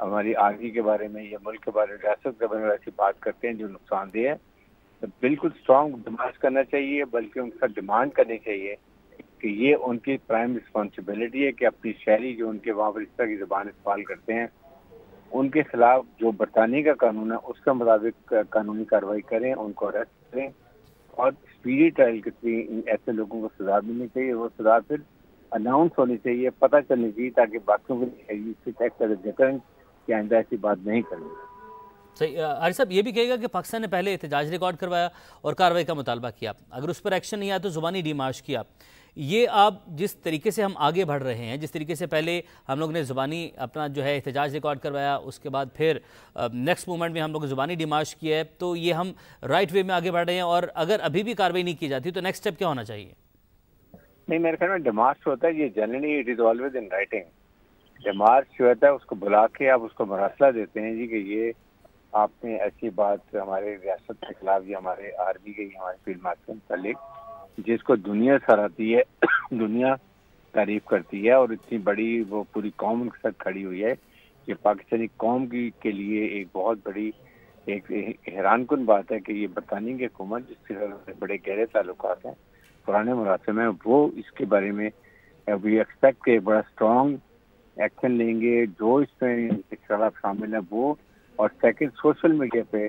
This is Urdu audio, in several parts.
ہماری آرمی کے بارے میں یا ملک کے بارے میں ریاست کے بارے میں ایسی بات کرتے ہیں جو نقصان دہ ہے، تو بالکل اسٹرانگ ڈیمانڈ کرنا چاہیے، بلکہ ان کا ڈیمانڈ کرنی چاہیے کہ یہ ان کی پرائم رسپانسبلٹی ہے کہ اپنی شہری جو ان کے وہاں پر اس طرح کی زبان استعمال کرتے ہیں ان کے خلاف جو برطانیہ کا قانون ہے اس کے مطابق قانونی کارروائی کریں، ان کو اریسٹ کریں، اور اسپیڈی ٹرائل کے ذریعے ایسے لوگوں کو سزا ملنی چاہیے. وہ سزا پھر اناؤنس ہونی چاہیے، پتہ چلنی چاہیے، تاکہ باقیوں کے لیے کہ آئندہ ایسی بات نہیں کرنی. صحیح. عارف صاحب یہ بھی کہے گا کہ پاکستان نے پہلے احتجاج ریکارڈ کروایا اور کارروائی کا مطالبہ کیا، اگر اس پر ایکشن نہیں آیا تو زبانی ڈیمارش کیا. یہ آپ جس طریقے سے ہم آگے بڑھ رہے ہیں، جس طریقے سے پہلے ہم لوگ نے زبانی اپنا جو ہے احتجاج ریکارڈ کروایا، اس کے بعد پھر نیکسٹ مومنٹ میں ہم لوگ زبانی ڈیمارش کیا ہے، تو یہ ہم رائٹ وے میں آگے بڑھ رہے ہیں. اور اگر ابھی بھی کارروائی نہیں کی جاتی تو نیکسٹ اسٹیپ کیا ہونا چاہیے؟ نہیں، میرے خیال میں ڈیمارش ہوتا ہے یہ generally it is always in writing. Demarche جو ہوتا ہے اس کو بلا کے آپ اس کو مراسلہ دیتے ہیں جی کہ یہ آپ نے ایسی بات ہمارے ریاست کے خلاف یا ہمارے آرمی کے یا ہمارے فیلڈ مارشل کے متعلق جس کو دنیا سراہتی ہے، دنیا تعریف کرتی ہے، اور اتنی بڑی وہ پوری قوم کے ساتھ کھڑی ہوئی ہے کہ پاکستانی قوم کے لیے ایک بہت بڑی ایک حیران کن بات ہے کہ یہ برطانیہ کی حکومت جس کے بڑے گہرے تعلقات ہیں، پرانے مراسم ہیں، وہ اس کے بارے میں وی ایکسپیکٹ کہ بڑا اسٹرانگ ایکشن لیں گے جو اس میں خلاف شامل ہے وہ. اور سیکنڈ، سوشل میڈیا پہ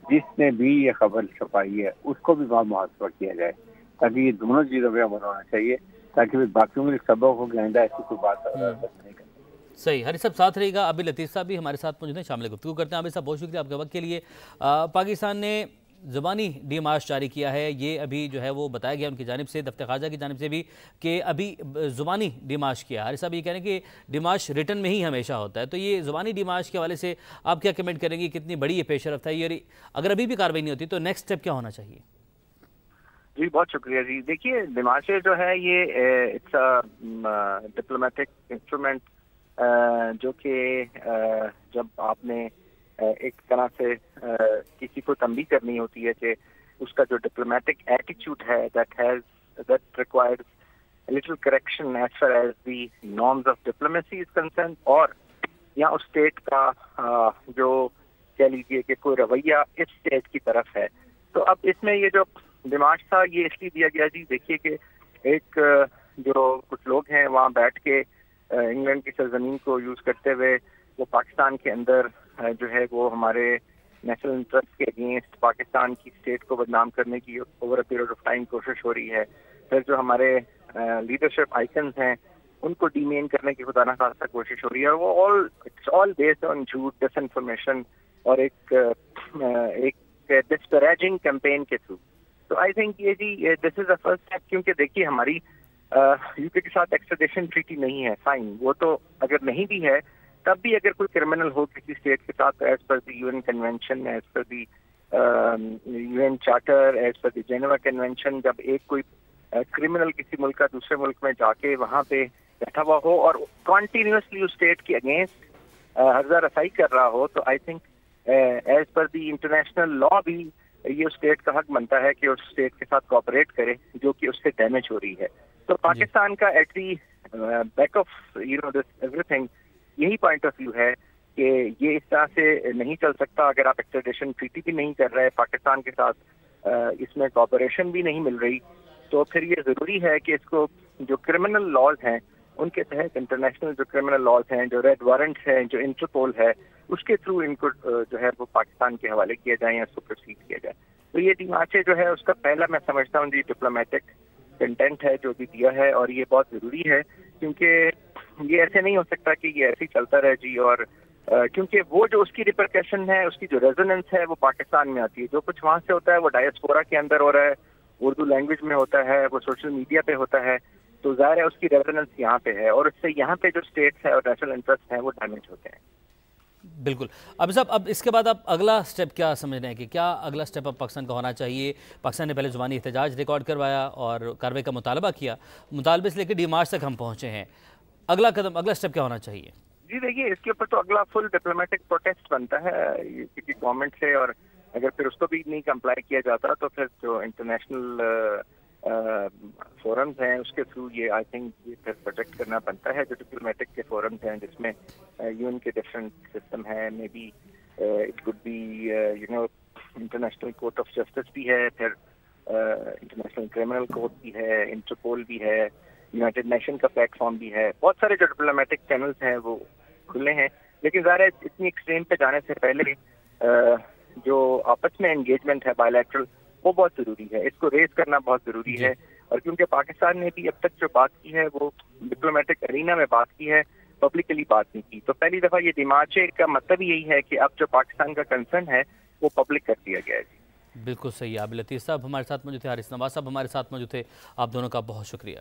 جس نے بھی یہ خبر چھپائی ہے اس کو بھی وہاں محاسبہ کیا جائے، تاکہ یہ دونوں چیزوں پہ عمل ہونا چاہیے، تاکہ باقیوں کے سبق ہو کہ آئندہ ایسی کوئی بات نہیں کریں. صحیح. حارث صاحب ساتھ رہے گا. عابد لطیف صاحب بھی ہمارے ساتھ موجود ہیں، شامل گفتگو کرتے ہیں. عابد صاحب بہت شکریہ آپ کے وقت کے لیے. پاکستان نے زبانی ڈیمارش جاری کیا ہے، یہ ابھی جو ہے وہ بتایا گیا ان کی جانب سے، دفتر خارجہ کی جانب سے بھی، کہ ابھی زبانی ڈیمارش کیا. حارث صاحب یہ کہہ رہے ہیں کہ ڈیمارش ریٹن میں ہی ہمیشہ ہوتا ہے، تو یہ زبانی ڈیمارش کے حوالے سے آپ کیا کمنٹ کریں گے؟ کتنی بڑی یہ پیش رفت ہے یہ، اگر ابھی بھی کارروائی نہیں ہوتی تو نیکسٹ اسٹیپ کیا ہونا چاہیے؟ جی بہت شکریہ جی. دیکھیے ڈیمارشیں جو ہے یہ اٹس ڈپلومیٹک انسٹرومنٹ جو کہ جب آپ نے ایک طرح سے کسی کو تنبیہ کرنی ہوتی ہے کہ اس کا جو ڈپلومیٹک ایٹیچیوڈ ہے that requires a little correction as far as the norms of diplomacy is concerned, اور یا اس اسٹیٹ کا جو کہہ لیجیے کہ کوئی رویہ اس اسٹیٹ کی طرف ہے. تو اب اس میں یہ جو ڈیمارش تھا یہ اس لیے دیا گیا جی. دیکھیے کہ ایک جو کچھ لوگ ہیں وہاں بیٹھ کے انگلینڈ کی سرزمین کو یوز کرتے ہوئے وہ پاکستان کے اندر جو ہے وہ ہمارے نیشنل انٹرسٹ کے اگینسٹ پاکستان کی اسٹیٹ کو بدنام کرنے کی over a period of time کوشش ہو رہی ہے. پھر جو ہمارے لیڈرشپ آئیکنز ہیں ان کو ڈیمین کرنے کی خدا نخواستہ کوشش ہو رہی ہے. وہ آل بیسڈ آن جھوٹ، ڈس انفارمیشن اور ایک ڈسپریجنگ کیمپین کے تھرو. تو آئی تھنک یہ جی دس از دا فرسٹ اسٹیپ. کیونکہ دیکھیے ہماری یو کے ساتھ ایکسٹریڈیشن ٹریٹی نہیں ہے، فائن، وہ تو اگر نہیں بھی ہے تب بھی اگر کوئی کرمنل ہو کسی اسٹیٹ کے ساتھ as per the U N convention, as per the U N charter, as per the Geneva convention, جب ایک کوئی کرمنل کسی ملک کا دوسرے ملک میں جا کے وہاں پہ بیٹھا ہوا ہو اور کنٹینیوسلی اس اسٹیٹ کے اگینسٹ ہرزہ رسائی کر رہا ہو، تو I think as per the international law بھی یہ اس اسٹیٹ کا حق بنتا ہے کہ اس اسٹیٹ کے ساتھ کوآپریٹ کرے جو کہ اس سے ڈیمیج ہو رہی ہے. تو پاکستان کا at the back of this ایوری تھنگ یہی پوائنٹ آف ویو ہے کہ یہ اس طرح سے نہیں چل سکتا. اگر آپ ایکسٹریڈیشن ٹریٹی بھی نہیں کر رہے پاکستان کے ساتھ، اس میں کوآپریشن بھی نہیں مل رہی، تو پھر یہ ضروری ہے کہ اس کو جو کرمنل لاز ہیں ان کے تحت، انٹرنیشنل جو کرمنل لاز ہیں، جو ریڈ وارنٹس ہیں، جو انٹرپول ہے، اس کے تھرو ان کو جو ہے وہ پاکستان کے حوالے کیا جائے یا اس کو پروسیڈ کیا جائے. تو یہ ڈیمارچے جو ہے اس کا پہلا میں سمجھتا ہوں جی ڈپلومیٹک کنٹینٹ ہے جو بھی دیا ہے، اور یہ بہت ضروری ہے کیونکہ یہ ایسے نہیں ہو سکتا کہ یہ ایسے ہی چلتا رہے جی. اور کیونکہ وہ جو اس کی ریپرکیشن ہے، اس کی جو ریزوننس ہے وہ پاکستان میں آتی ہے. جو کچھ وہاں سے ہوتا ہے وہ ڈائسپورا کے اندر ہو رہا ہے، اردو لینگویج میں ہوتا ہے، وہ سوشل میڈیا پہ ہوتا ہے، تو ظاہر ہے اس کی ریزوننس یہاں پہ ہے، اور اس سے یہاں پہ جو اسٹیٹس ہیں اور نیشنل انٹرسٹ ہیں وہ ڈیمیج ہوتے ہیں. بالکل. اب صاحب اب اس کے بعد آپ اگلا سٹیپ کیا سمجھ رہے ہیں کہ کیا اگلا سٹیپ اب پاکستان کا ہونا چاہیے؟ پاکستان نے پہلے زبانی احتجاج ریکارڈ کروایا اور کارروائی کا مطالبہ کیا، مطالبے سے لے کے ڈیمارچ تک ہم پہنچے ہیں، اگلا قدم، اگلا سٹیپ کیا ہونا چاہیے؟ جی دیکھیے اس کے اوپر تو اگلا فل ڈپلومیٹک پروٹیسٹ بنتا ہے کسی گورنمنٹ سے، اور اگر پھر اس کو بھی نہیں کمپلائی کیا جاتا تو پھر جو انٹرنیشنل فورمز ہیں اس کے تھرو یہ آئی تھنک یہ پھر پروجیکٹ کرنا بنتا ہے. جو ڈپلومیٹک کے فورمز ہیں جس میں یون کے ڈفرینٹ سسٹم ہے, may be it could be you know international court of justice بھی ہے, پھر انٹرنیشنل کرمنل کورٹ بھی ہے, انٹرپول بھی ہے, یونائٹڈ نیشن کا پلیٹ فارم بھی ہے. بہت سارے جو ڈپلومیٹک چینلز ہیں وہ کھلے ہیں, لیکن ظاہر ہے اتنی ایکسٹریم پہ جانے سے پہلے جو آپس میں انگیجمنٹ ہے بائیلیٹرل وہ بہت ضروری ہے, اس کو ریز کرنا بہت ضروری ہے. اور کیونکہ پاکستان نے بھی اب تک جو بات کی ہے وہ ڈپلومیٹک ارینا میں بات کی ہے, پبلکلی بات نہیں کی. تو پہلی دفعہ یہ دیماچے کا مطلب یہی ہے کہ اب جو پاکستان کا کنسرن ہے وہ پبلک کر دیا گیا ہے. بالکل صحیح. عبد اللطیف صاحب ہمارے ساتھ موجود تھے, حارث نواز صاحب ہمارے ساتھ موجود تھے. آپ دونوں کا بہت شکریہ.